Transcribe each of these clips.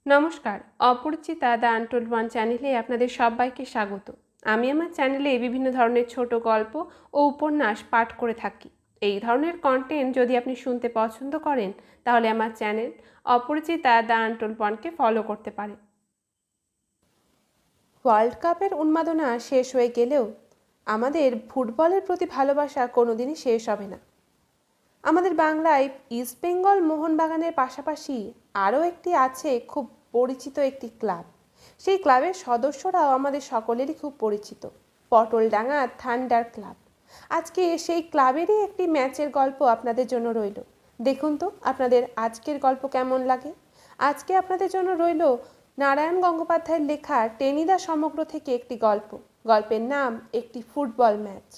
নমস্কার, Aparichita the untold one চ্যানেলে আপনাদের সবাইকে স্বাগত। আমি আমার চ্যানেলে বিভিন্ন ধরনের ছোট গল্প ও উপন্যাস পাঠ করে থাকি। এই ধরনের কন্টেন্ট যদি আপনি শুনতে পছন্দ করেন তাহলে আমার চ্যানেল অপরিচিতা দ্য আনটোল্ড ওয়ানকে ফলো করতে পারেন। ওয়ার্ল্ড কাপের উন্মাদনা শেষ হয়ে গেলেও আমাদের ফুটবলের প্রতি ভালোবাসা কোনোদিনই শেষ হবে না। আমাদের বাংলায় ইস্ট বেঙ্গল মোহনবাগানের পাশাপাশি আরও একটি আছে খুব পরিচিত একটি ক্লাব। সেই ক্লাবের সদস্যরাও আমাদের সকলেরই খুব পরিচিত, পটলডাঙ্গা থান্ডার ক্লাব। আজকে সেই ক্লাবেরই একটি ম্যাচের গল্প আপনাদের জন্য রইল। দেখুন তো আপনাদের আজকের গল্প কেমন লাগে। আজকে আপনাদের জন্য রইল নারায়ণ গঙ্গোপাধ্যায়ের লেখা টেনিদা সমগ্র থেকে একটি গল্প। গল্পের নাম একটি ফুটবল ম্যাচ।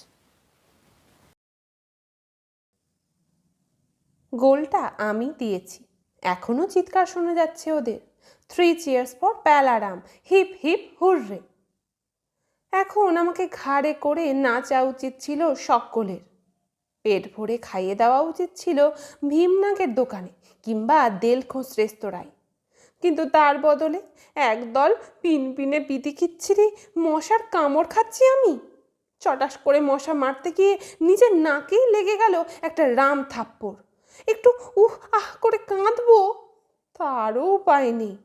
গোলটা আমি দিয়েছি, এখনো চিৎকার শোনা যাচ্ছে ওদের। 3 cheers for Palaram, hip hip hurray. এখন আমাকে ঘাড়ে করে নাচা উচিত ছিল সকলের। পেট ভরে খাইয়ে দেওয়া উচিত ছিল ভীমনাগের দোকানে কিংবা দেলখোঁজ রেস্তোরাঁয়। কিন্তু তার বদলে একদল পিনপিনে পিতিকিচ্ছিরি মশার কামড় খাচ্ছি আমি। চটাস করে মশা মারতে গিয়ে নিজের নাকেই লেগে গেল একটা রাম থাপ্পড়। একটু আহ করে কাঁদবো, তারও উপায় নেই।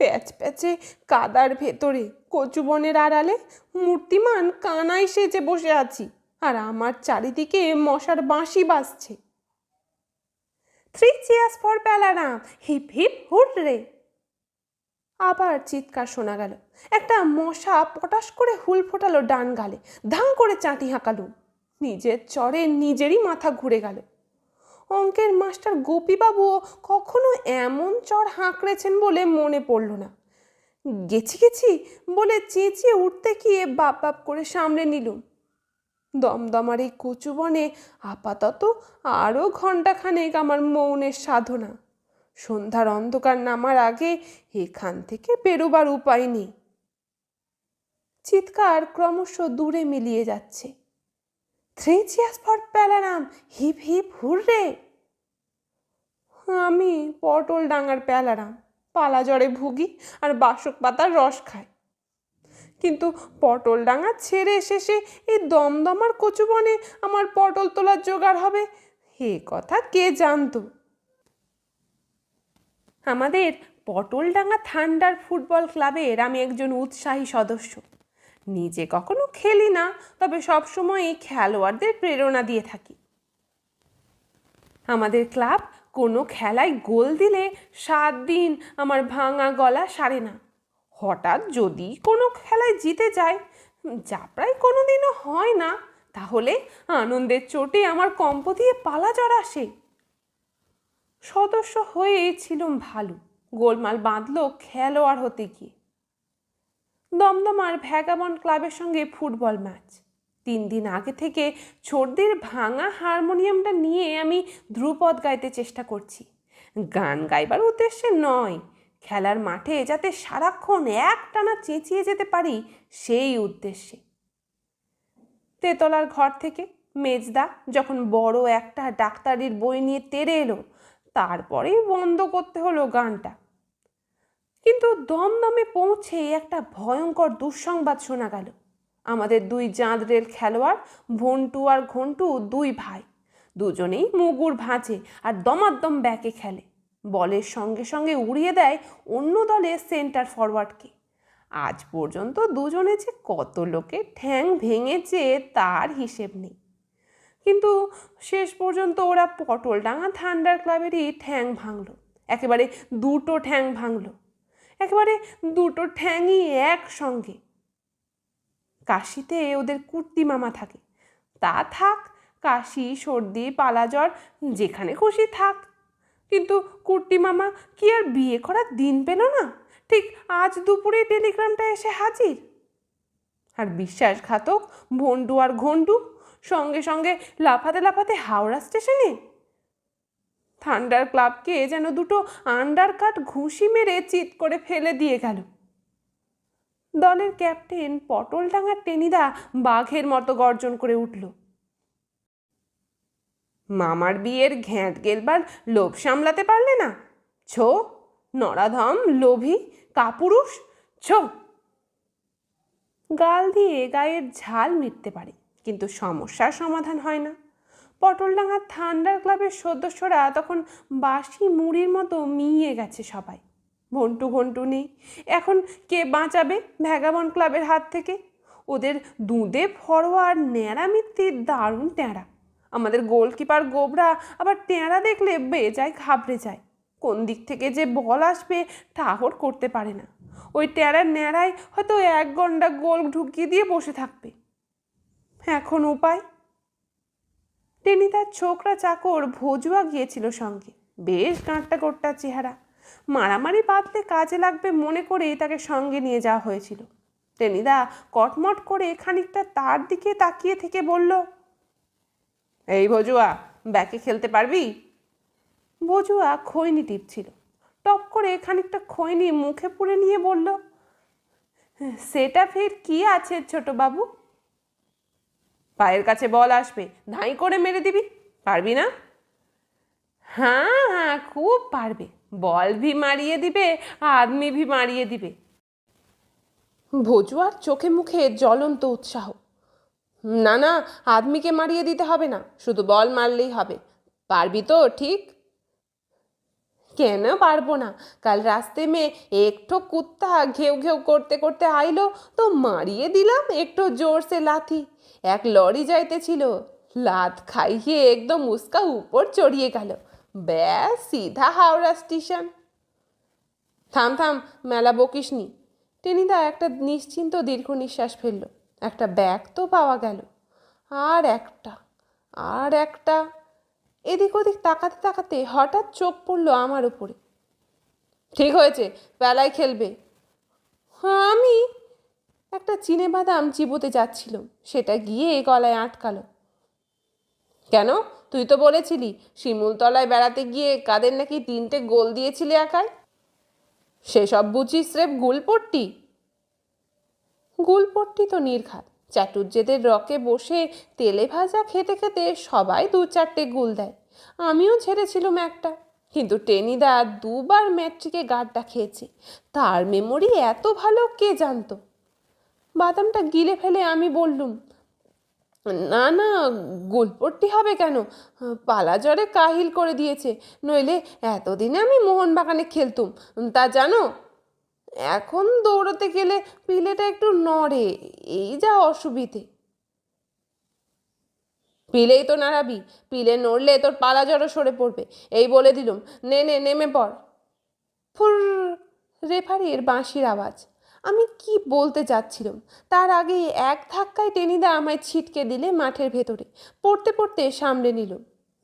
প্যাচ প্যাচে কাদার ভেতরে কচুবনের আড়ালে মূর্তিমান কানাই সেজে বসে আছি, আর আমার চারিদিকে মশার বাঁশি বাজছে। 3 cheers for Palaram, hip hip hurray. আবার চিৎকার শোনা গেল। একটা মশা পটাশ করে হুল ফোটালো ডান গালে, ধাং করে চাঁটি হাঁকালো। নিজের চরে নিজেরই মাথা ঘুরে গেল। অঙ্কের মাস্টার গোপীবাবুও কখনো এমন চড় হাঁকড়েছেন বলে মনে পড়ল না। গেছি বলে চেঁচিয়ে উঠতে গিয়ে বাপ বাপ করে সামনে নিলুম। দমদমার এই কচুবনে আপাতত আরও ঘণ্টাখানেক আমার মৌনের সাধনা। সন্ধ্যার অন্ধকার নামার আগে এখান থেকে বেরোবার উপায় নেই। চিৎকার ক্রমশ দূরে মিলিয়ে যাচ্ছে। 3 cheers for Palaram, hip hip hurray. আমি পটলডাঙ্গার প্যালারাম, পালা জ্বরে ভুগি আর বাসক পাতার রস খাই। কিন্তু পটলডাঙ্গা ছেড়ে শেষে এই দমদমার কচুবনে আমার পটল তোলার জোগাড় হবে, এ কথা কে জানতো। আমাদের পটলডাঙ্গা থান্ডার ফুটবল ক্লাবের আমি একজন উৎসাহী সদস্য। নিজে কখনো খেলি না, তবে সবসময়ই খেলোয়াড়দের প্রেরণা দিয়ে থাকি। আমাদের ক্লাব কোনো খেলায় গোল দিলে 7 দিন আমার ভাঙা গলা সারে না। হঠাৎ যদি কোনো খেলায় জিতে যায়, যা প্রায় কোনো দিনও হয় না, তাহলে আনন্দের চোটে আমার কম্প দিয়ে পালা জ্বর আসে। সদস্য হয়েছিলুম ভালো, গোলমাল বাঁধলো খেলোয়াড় হতে গিয়ে। দমদমার ভ্যাগাবন্ড ক্লাবের সঙ্গে ফুটবল ম্যাচ। 3 দিন আগে থেকে ছোটদের ভাঙা হারমোনিয়ামটা নিয়ে আমি ধ্রুপদ গাইতে চেষ্টা করছি। গান গাইবার উদ্দেশ্যে নয়, খেলার মাঠে যাতে সারাক্ষণ একটানা চেঁচিয়ে যেতে পারি সেই উদ্দেশ্যে। তেতলার ঘর থেকে মেজদা যখন বড় একটা ডাক্তারির বই নিয়ে তেড়ে এলো, তারপরেই বন্ধ করতে হলো গানটা। কিন্তু দমদমে পৌঁছে একটা ভয়ঙ্কর দুঃসংবাদ শোনা গেল। আমাদের 2 জাঁদরেল খেলোয়াড় ভন্টু আর ঘন্টু 2 ভাই, দুজনেই মুগুর ভাঁজে আর দমাদ্দম ব্যাকে খেলে। বলের সঙ্গে সঙ্গে উড়িয়ে দেয় অন্য দলের সেন্টার ফরওয়ার্ডকে। আজ পর্যন্ত দুজনে যে কত লোকের ঠ্যাং ভেঙেছে তার হিসেব নেই। কিন্তু শেষ পর্যন্ত ওরা পটলডাঙ্গা থান্ডার ক্লাবেরই ঠ্যাং ভাঙল। একেবারে 2টো ঠ্যাং ভাঙল, একেবারে 2টো ঠ্যাংই একসঙ্গে। কাশিতে ওদের কুর্তি মামা থাকে, তা থাক, কাশি সর্দি পালা জ্বর যেখানে খুশি থাক। কিন্তু কুর্তি মামা কি আর বিয়ে করার দিন পেল না? ঠিক আজ দুপুরে টেলিগ্রামটা এসে হাজির। আর বিশ্বাসঘাতক ভন্ডু আর ঘন্টু সঙ্গে সঙ্গে লাফাতে লাফাতে হাওড়া স্টেশনে। থান্ডার ক্লাবকে যেন 2টো আন্ডারকাট ঘুষি মেরে চিৎ করে ফেলে দিয়ে গেল। দলের ক্যাপ্টেন পটলডাঙ্গার টেনিদা বাঘের মতো গর্জন করে উঠল। মামার বিয়ের ঘ্যাঁট গেলবার লোভ সামলাতে পারলে না? ছো, নরাধম, লোভী, কাপুরুষ, ছো। গাল দিয়ে গায়ের ঝাল মিটতে পারে, কিন্তু সমস্যার সমাধান হয় না। পটলডাঙ্গা থান্ডার ক্লাবের সদস্যরা তখন বাসি মুড়ির মতো মিইয়ে গেছে সবাই। ঘন্টু ঘন্টু নেই। এখন কে বাঁচাবে ভ্যাগাবন ক্লাবের হাত থেকে? ওদের দুধে ফরোয়ার ন্যাড়া মিত্তির দারুণ ট্যাঁড়া। আমাদের গোলকিপার গোবরা আবার ট্যাঁড়া দেখলে বেজায় ঘাবড়ে যায়। কোন দিক থেকে যে বল আসবে ঠাহর করতে পারে না। ওই ট্যাঁড়ার ন্যাড়ায় হয়তো 1 ঘন্টা গোল ঢুকিয়ে দিয়ে বসে থাকবে। এখন উপায়? টেনিদার ছোকরা চাকর ভজুয়া গিয়েছিল সঙ্গে। বেশ গাঁটটা গোট্টা চেহারা। মারামারি বাঁধলে কাজে লাগবে মনে করেই তাকে সঙ্গে নিয়ে যাওয়া হয়েছিল। টেনিদা কটমট করে খানিকটা তার দিকে তাকিয়ে থেকে বলল, এই ভজুয়া, ব্যাকে খেলতে পারবি? ভজুয়া খৈনি টিপছিল। টপ করে খানিকটা খৈনি মুখে পুরে নিয়ে বলল, সেটা ফের কি আছে ছোটবাবু? পায়ের কাছে বল আসবে, ধাই করে মেরে দিবি। পারবি না? হ্যাঁ হ্যাঁ, খুব পারবে। বল ভি মারিয়ে দিবে, আদমি ভি মারিয়ে দিবে। ভজুয়ার চোখে মুখে জ্বলন্ত উৎসাহ। না না, আদমিকে মারিয়ে দিতে হবে না, শুধু বল মারলেই হবে। পারবি তো ঠিক? কেন পারবো না? কাল রাস্তে में একটু কুত্তা ঘেউ ঘেউ করতে করতে আইলো, তো মারিয়ে দিলাম একটু জোর সে লাথি। এক লরি যাইতেছিল, লাত খাইয়ে একদম উস্কা উপর চড়িয়ে গেল। ব্যাস সিধা হাওড়া স্টেশন। থাম থাম, মেলা বকিস নি। টেনিদা একটা নিশ্চিন্ত দীর্ঘ নিঃশ্বাস ফেলল। একটা ব্যাগ তো পাওয়া গেল। আর একটা, আর একটা। এদিক ওদিক তাকাতে তাকাতে হঠাৎ চোখ পড়ল আমার উপরে। ঠিক হয়েছে, বেলায় খেলবে। আমি একটা চিনে বাদাম চিবোতে যাচ্ছিল, সেটা গিয়ে গলায় আটকালো। কেন? তুই তো বলেছিলি শিমুলতলায় বেড়াতে গিয়ে কাদের নাকি 3টে গোল দিয়েছিলে একাই। সেসব বুঝি স্রেফ গুলপট্টি? গুলপট্টি তো নির্ঘাত। চাটুর্যেদের রকে বসে তেলে ভাজা খেতে খেতে সবাই 2-4টে গুল দেয়। আমিও ছেড়েছিলাম একটা। কিন্তু টেনিদা 2বার ম্যাট্রিকে গাড্ডা খেয়েছে। তার মেমোরি এত ভালো কে জানতো? বাদামটা গিলে ফেলে আমি বললুম, না না, গুলপট্টি হবে কেন? পালা জ্বরে কাহিল করে দিয়েছে, নইলে এতদিনে আমি মোহনবাগানে খেলতুম, তা জানো। এখন দৌড়তে গেলে পিলেটা একটু নড়ে, এই যা অসুবিধে। পিলেই তো নাড়াবি, পিলে নড়লে তোর পালা জ্বরও সরে পড়বে। এই বলে দিলুম, নে নে নেমে পড়। ফুর, রেফারির বাঁশির আওয়াজ। আমি কি বলতে যাচ্ছিলাম, তার আগে এক ধাক্কায় টেনিদা আমায় ছিটকে দিলে মাঠের ভেতরে। পড়তে পড়তে সামলে নিল।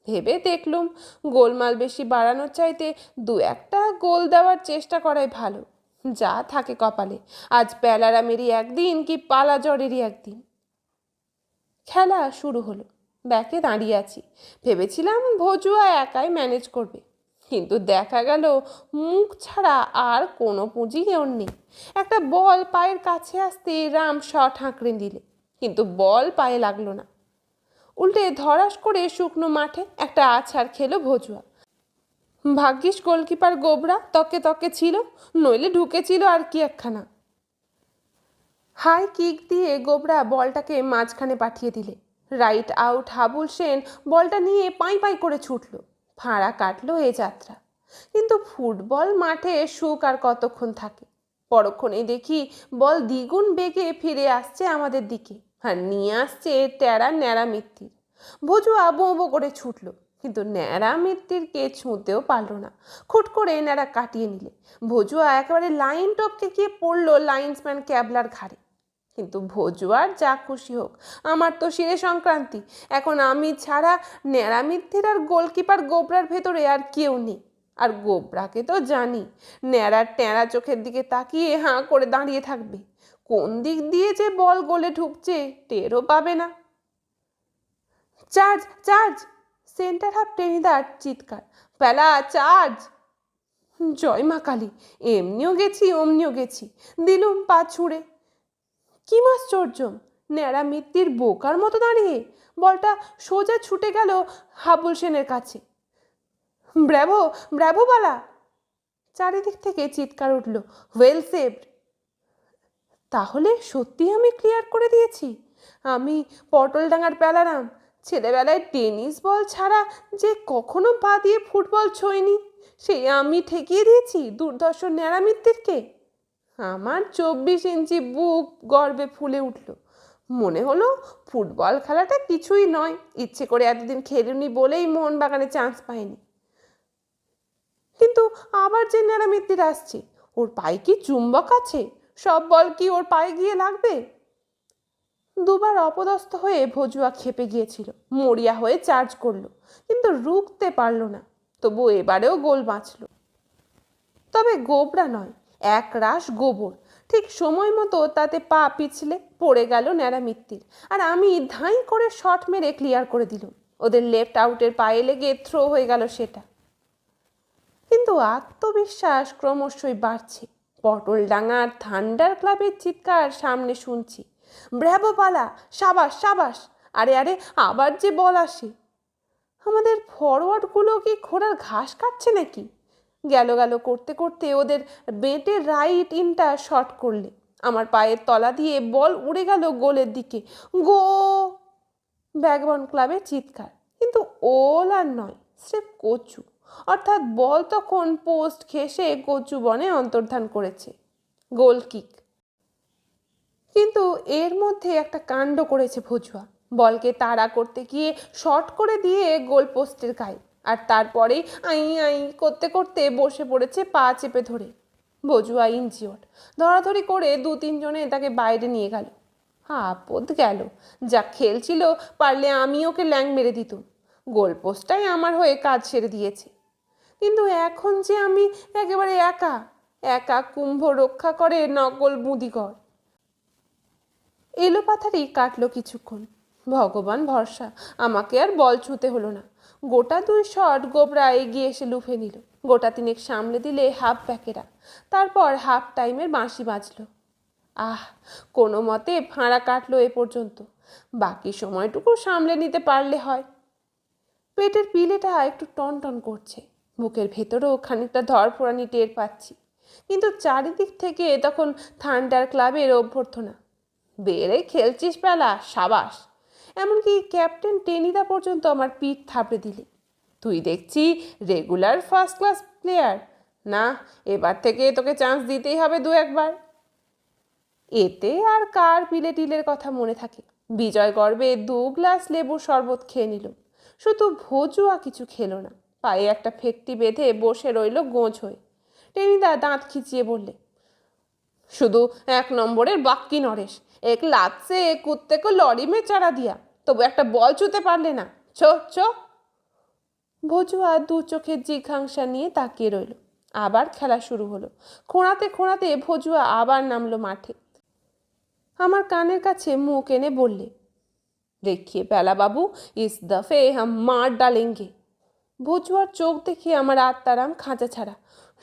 ভেবে দেখলুম, গোলমাল বেশি বাড়ানোর চাইতে 2-1টা গোল দেওয়ার চেষ্টা করাই ভালো। যা থাকে কপালে, আজ প্যালারামেরই একদিন কি পালা জ্বরেরই একদিন। খেলা শুরু হলো। ব্যাকে দাঁড়িয়ে আছি। ভেবেছিলাম ভজুয়া একাই ম্যানেজ করবে, কিন্তু দেখা গেল মুখ ছাড়া আর কোনো পুঁজি ওর নেই। একটা বল পায়ের কাছে আসতে রাম শট হাঁকড়ে দিলে, কিন্তু বল পায়ে লাগলো না। উল্টে ধরাস করে শুকনো মাঠে একটা আছাড় খেলো ভজুয়া। ভাগ্যিস গোলকিপার গোবরা তকে তকে ছিল, নইলে ঢুকেছিল আর কি একখানা। হাই কিক দিয়ে গোবরা বলটাকে মাঝখানে পাঠিয়ে দিলে। রাইট আউট হাবুল সেন বলটা নিয়ে পাই পাই করে ছুটল। ফাঁড়া কাটলো এ যাত্রা। কিন্তু ফুটবল মাঠে সুখ আর কতক্ষণ থাকে? পরক্ষণেই দেখি বল দ্বিগুণ বেগে ফিরে আসছে আমাদের দিকে, আর নিয়ে আসছে ট্যাড়া ন্যাড়া মিত্তির। ভজুয়া বো বো করে ছুটল, কিন্তু ন্যাড়া মিত্তির কে ছুঁতেও পারল না। খুট করে ন্যাড়া কাটিয়ে নিলে। ভজুয়া একেবারে লাইন টপকে গিয়ে পড়ল লাইন্সম্যান ক্যাবলার ঘাড়ে। কিন্তু ভজুয়ার যা খুশি হোক, আমার তো শিরে সংক্রান্তি। এখন আমি ছাড়া ন্যাড়া মিত্তির আর গোলকিপার গোবরার ভেতরে আর কেউ নেই। আর গোবরাকে তো জানি, ন্যাড়ার ট্যাঁড়া চোখের দিকে তাকিয়ে হাঁ করে দাঁড়িয়ে থাকবে। কোন দিক দিয়ে যে বল গোলে ঢুকছে টেরও পাবে না। চার্জ চার্জ, সেন্টার হাফ টেনিদার চিৎকার। পেলা চার্জ। জয় মা কালী, এমনিও গেছি অমনিও গেছি, দিলুম পা ছুঁড়ে। কি আশ্চর্য, ন্যাড়া মিত্তির বোকার মতো দাঁড়িয়ে। বলটা সোজা ছুটে গেল হাবুল সেনের কাছে। ব্র্যাভো ব্র্যাভো বালা। চারিদিক থেকে চিৎকার উঠল, ওয়েল সেভড। তাহলে সত্যি আমি ক্লিয়ার করে দিয়েছি। আমি পটলডাঙ্গার প্যালারাম, ছেলেবেলায় টেনিস বল ছাড়া যে কখনো পা দিয়ে ফুটবল ছোঁয়নি, সেই আমি ঠেকিয়ে দিয়েছি দুর্ধর্ষ ন্যাড়ামিত্তিরকে। আমার 24 ইঞ্চি বুক গর্বে ফুলে উঠল। মনে হলো ফুটবল খেলাটা কিছুই নয়, ইচ্ছে করে এতদিন খেলুনি বলেই মোহনবাগানে চান্স পায়নি। কিন্তু আবার যে ন্যাড়ামিত্তির আসছে, ওর পায়ে কি চুম্বক আছে? সব বল কি ওর পায়ে গিয়ে লাগবে? দুবার অপদস্থ হয়ে ভজুয়া খেপে গিয়েছিল, মরিয়া হয়ে চার্জ করলো, কিন্তু রুখতে পারল না। তবু এবারেও গোল বাঁচল। তবে গোবরা নয়, এক রাশ গোবর। ঠিক সময় মতো তাতে পা পিছলে পড়ে গেল ন্যাড়ামিত্তির, আর আমি ধাঁই করে শট মেরে ক্লিয়ার করে দিল। ওদের লেফট আউটের পায়ে লেগে থ্রো হয়ে গেল সেটা। কিন্তু আত্মবিশ্বাস ক্রমশই বাড়ছে। পটলডাঙ্গার থান্ডার ক্লাবের চিৎকার সামনে শুনছি, ব্র্যাভো পালা, সাবাস সাবাস। আরে আরে, আবার যে বল আসে। আমাদের ফরওয়ার্ডগুলো কি ঘোড়ার ঘাস কাটছে নাকি? গেল গেল করতে করতে ওদের বেটের রাইট ইনটা শট করলে আমার পায়ের তলা দিয়ে বল উড়ে গেল গোলের দিকে। গো! ব্যাগবন ক্লাবের চিৎকার, কিন্তু ওল আর নয়, স্রেফ কচু। অর্থাৎ বল তখন পোস্ট ঘেঁষে কচু বনে অন্তর্ধান করেছে। গোল কিক। কিন্তু এর মধ্যে একটা কাণ্ড করেছে ভজুয়া। বলকে তাড়া করতে গিয়ে শর্ট করে দিয়ে গোল পোস্টের গায়ে, আর তারপরেই আই আই করতে করতে বসে পড়েছে পা চেপে ধরে। ভজুয়া ইনজিওর্ড। ধরাধরি করে 2-3 জনে তাকে বাইরে নিয়ে গেল। আপদ গেল। যা খেলছিল, পারলে আমি ওকে ল্যাং মেরে দিতুম। গোল পোস্টটাই আমার হয়ে কাজ সেরে দিয়েছে। কিন্তু এখন যে আমি একেবারে একা একা কুম্ভ রক্ষা করে নকল বুদিকর। এলোপাথারি কাটলো কিছুক্ষণ। ভগবান ভরসা, আমাকে আর বল ছুঁতে হলো না। গোটা 2 শট গোবরা এগিয়ে এসে লুফে নিল। গোটা 3 সামলে দিলে হাফ ব্যাকেরা। তারপর হাফ টাইমের বাঁশি বাজল। কোনো মতে ফাঁড়া কাটলো এ পর্যন্ত। বাকি সময়টুকু সামলে নিতে পারলে হয়। পেটের পিলেটা একটু টন টন করছে, বুকের ভেতরেও খানিকটা ধরফোড়ানি টের পাচ্ছি। কিন্তু চারিদিক থেকে তখন থান্ডার ক্লাবের অভ্যর্থনা, বেড়ে খেলছিস পেলা, সাবাস। এমনকি ক্যাপ্টেন টেনিদা পর্যন্ত আমার পিঠ থাপড়ে দিলে। তুই দেখছি রেগুলার ফার্স্ট ক্লাস প্লেয়ার, না এবার থেকে তোকে চান্স দিতেই হবে 2-1 বার। এতে আর কার পিলে টিলের কথা মনে থাকে। বিজয় গর্বে 2 গ্লাস লেবুর শরবত খেয়ে নিল। শুধু ভজুয়া কিছু খেলো না, পায়ে একটা ফেটটি বেঁধে বসে রইল গোঁজ হয়ে। টেনিদা দাঁত খিচিয়ে বললে, শুধু 1 নম্বরের বাক্কি নরেশ, এক লাতসে কুত্তে কো লরি মে চারা দিয়া, তবু একটা বল ছুঁতে পারলে না। ছো ছো। ভজুয়া 2 চোখের জিঘাংসা নিয়ে তাকিয়ে রইল। আবার খেলা শুরু হলো। খোঁড়াতে খোঁড়াতে ভজুয়া আবার নামলো মাঠে। আমার কানের কাছে মুখ এনে বললে, देखिए पहला बाबू, इस दफे हम मार डालेंगे। ভজুয়ার চোখ দেখে আমার আত্মারাম খাঁচা ছাড়া।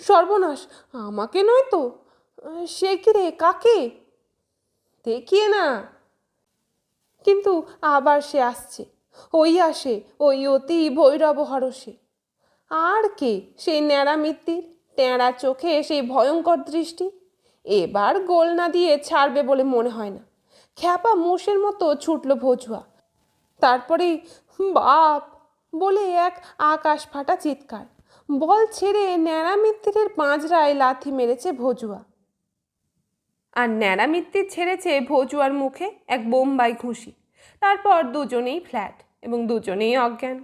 সর্বনাশ, আমাকে নয় তো? সে কি রে, কাকে? দেখিয়ে না। কিন্তু আবার সে আসছে। ওই আসে, ওই অতি ভৈরব হরসে। আর কে? সেই ন্যাড়ামিত্তির টেঁড়া চোখে সেই ভয়ঙ্কর দৃষ্টি। এবার গোল না দিয়ে ছাড়বে বলে মনে হয় না। খ্যাপা মোষের মতো ছুটল ভজুয়া। তারপরেই বাপ বলে এক আকাশ ফাটা চিৎকার। বল ছেড়ে ন্যাড়ামিত্তিরের পাঁজরায় লাথি মেরেছে ভজুয়া, আর ন্যাড়ামিত্তির ছেড়েছে ভজুয়ার মুখে এক বোম্বাই ঘুষি। তারপর দুজনেই ফ্ল্যাট এবং দুজনেই অজ্ঞান।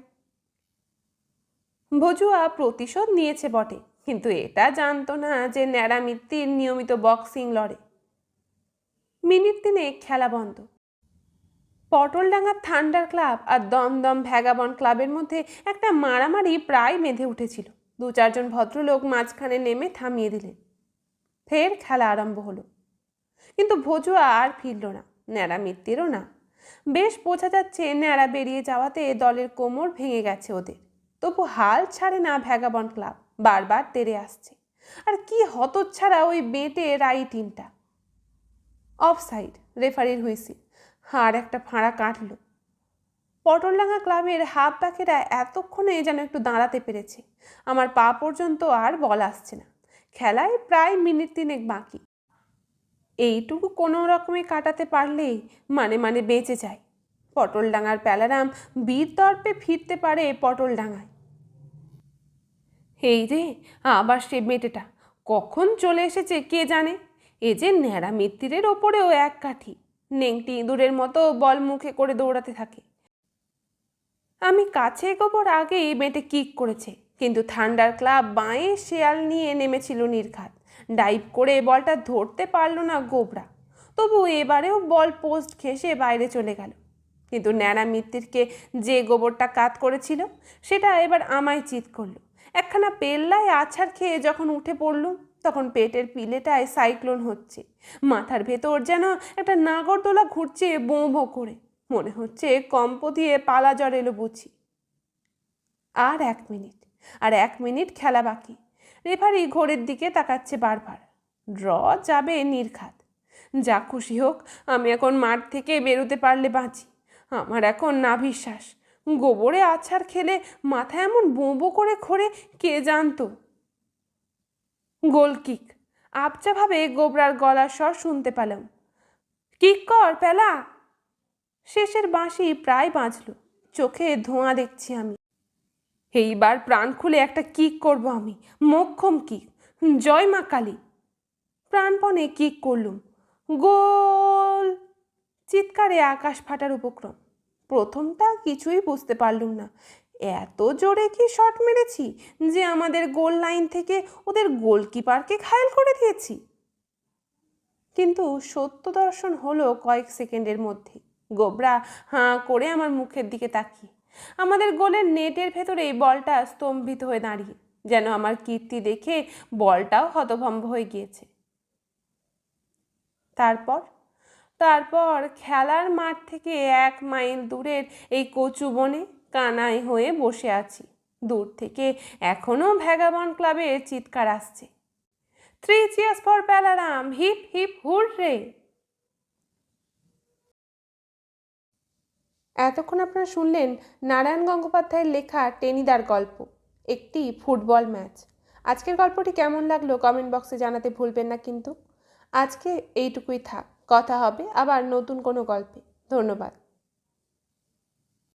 ভজুয়া প্রতিশোধ নিয়েছে বটে, কিন্তু এটা জানতো না যে ন্যাড়ামিত্তির নিয়মিত বক্সিং লড়ে। মিনিট 3 খেলা বন্ধ। পটলডাঙ্গার থান্ডার ক্লাব আর দমদম ভ্যাগাবন ক্লাবের মধ্যে একটা মারামারি প্রায় বেঁধে উঠেছিল। 2-4 জন ভদ্রলোক মাঝখানে নেমে থামিয়ে দিলেন। ফের খেলা আরম্ভ হলো। কিন্তু ভজুয়া আর ফিরল না, ন্যাড়ামিত্তিরও না। বেশ বোঝা যাচ্ছে ন্যাড়া বেরিয়ে যাওয়াতে দলের কোমর ভেঙে গেছে ওদের। তবু হাল ছাড়ে না ভ্যাগাবন ক্লাব, বারবার তেড়ে আসছে। আর কি হতচ্ছাড়া ওই বেটে রাইট ইনটা। অফসাইড, রেফারির হুইসিল। আর একটা ফাঁড়া কাটল। পটলডাঙ্গা ক্লাবের হাফ ব্যাকেরা এতক্ষণে যেন একটু দাঁড়াতে পেরেছে। আমার পা পর্যন্ত আর বল আসছে না। খেলায় প্রায় মিনিট 3 বাকি। এইটুকু কোনো রকমে কাটাতে পারলেই মানে বেঁচে যায়। পটলডাঙ্গার প্যালারাম বীর দর্পে ফিরতে পারে পটলডাঙ্গায়। এই রে, আবার সে মেটেটা কখন চলে এসেছে কে জানে। এ যে ন্যাড়া মিত্তিরের ওপরেও এক কাঠি, নেংটি ইঁদুরের মতো বল মুখে করে দৌড়াতে থাকে। আমি কাছে এগোবার আগেই বেটে কিক করেছে, কিন্তু থান্ডার ক্লাব বাঁয়ে শেয়াল নিয়ে নেমেছিল নির্ঘাত। ডাইভ করে বলটা ধরতে পারল না গোবরা, তবু এবারেও বল পোস্ট ঘেঁষে বাইরে চলে গেল। কিন্তু ন্যাড়া মিত্তিরকে যে গোবরটা কাত করেছিল সেটা এবার আমায় চিৎ করলো। একখানা পেল্লায় আছাড় খেয়ে যখন উঠে পড়লুম, তখন পেটের পিলেটায় সাইক্লোন হচ্ছে, মাথার ভেতর যেন একটা নাগরদোলা ঘুরছে বোঁ বোঁ করে। মনে হচ্ছে কম্প দিয়ে পালা জ্বর এলো বুঝি। আর 1 মিনিট খেলা বাকি। রেফারি ঘড়ির দিকে তাকাচ্ছে বারবার। ড্র যাবে নির্ঘাত। যা খুশি হোক, আমি এখন মাঠ থেকে বেরোতে পারলে বাঁচি। আমার এখন নাভিশ্বাস। গোবরে আছাড় খেলে মাথা এমন বোঁ বোঁ করে ঘোরে কে জানতো। গোল কিক। আবচাভাবে গোবরার গলার স্বর শুনতে পেলাম। কিক কর পেলা। শেষের বাঁশি প্রায় বাজল। চোখে ধোঁয়া দেখছি আমি। এইবার প্রাণ খুলে একটা কিক করব আমি, মোক্ষম কিক। জয় মা কালী। প্রাণপণে কিক করলুম। গোল! চিৎকারে আকাশ ফাটার উপক্রম। প্রথমটা কিছুই বুঝতে পারলুম না। এত জোরে কি শট মেরেছি যে আমাদের গোল লাইন থেকে ওদের গোলকিপারকে ঘায়েল করে দিয়েছি। কিন্তু সত্য দর্শন হলো কয়েক সেকেন্ডের মধ্যে। গোবরা হাঁ করে আমার মুখের দিকে তাকিয়ে, আমাদের গোলের নেটের ভেতরেই বলটা স্তম্ভিত হয়ে দাঁড়িয়ে, যেন আমার কীর্তি দেখে বলটাও হতভম্ব হয়ে গিয়েছে। তারপর খেলার মাঠ থেকে 1 মাইল দূরের এই কচু বনে কানাই হয়ে বসে আছি। দূর থেকে এখনো ভ্যাগাবন্ড ক্লাবের চিৎকার আসছে, 3 cheers for Palaram, hip hip hurray. এতক্ষণ আপনারা শুনলেন নারায়ণ গঙ্গোপাধ্যায়ের লেখা টেনিদার গল্প, একটি ফুটবল ম্যাচ। আজকের গল্পটি কেমন লাগলো কমেন্ট বক্সে জানাতে ভুলবেন না কিন্তু। আজকে এইটুকুই থাক, কথা হবে আবার নতুন কোনো গল্পে। ধন্যবাদ।